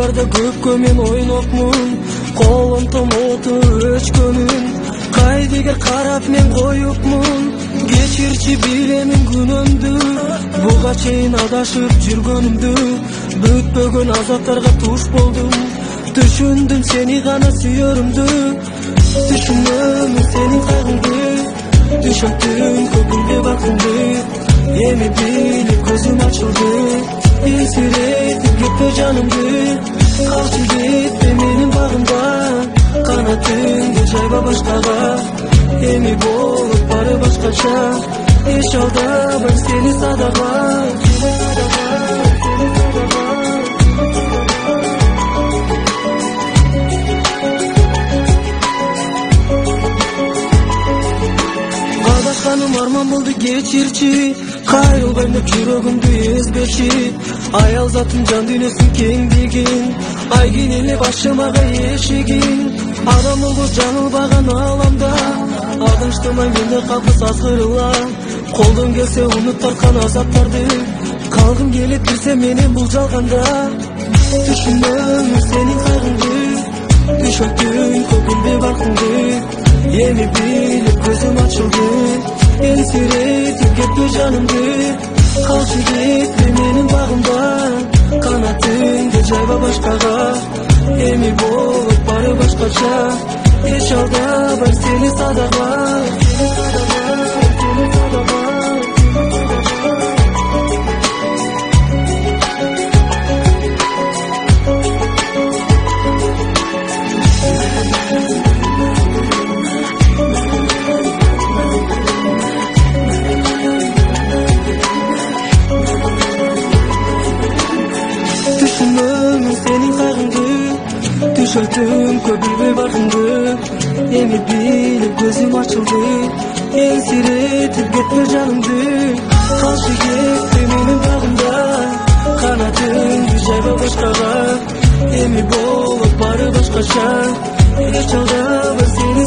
Айдарда көпкө мен ойнопмун, колум томоту өчкөнүн. Кайдыгер карап мен коюпмун, кечирчи билемин күнөмдү. Буга чейин адашып жүргөнүмдү, бүтпөгөн азаптарга туш болдум. Түшүндүм сени гана сүйөрүмдү, түшүнөм сенин кайгыңды. Түшөттүм көкүмдө бакыңды, эми билип көзүм ачылды. Элсиретип кетпе жанымды, калчы кетпе менин багымда. Канатыңды жайба башкага, эми болуп бары башкача. Эч алдабайм сени садага. Адашканым арман болду кечирчи, кайрылбайм деп жүрөгүмдү эзбечи. Аял затым жан дүйнөсүн кеңдигин, айгин эле башымага эшигин. Адам болбош жаңылбаган ааламда, адыштымай менде калкыс азгырыла. Колдон келсе унут тарткан азаптарды, калгым келет бирсе менен бул жалганда. Түшүнөм сенин кайгыңды, түшөттүм көкүмдө бакыңды. Эми билип көзүм ачылды, элсиретип кетпе жанымды. Калчы кетпе менин багымда, канатыңды жайба башкага. Эми болуп бары башкача, эч алдабайм сени садага. Түшөттүм көбүлбөй бакыңды, эми билип көзүм ачылды. Элсиретип кетпе жанымды, калчы кетпе менин багымда. Канатыңды жайба башкага, эми болуп бары башкача. Эч алдабайм сени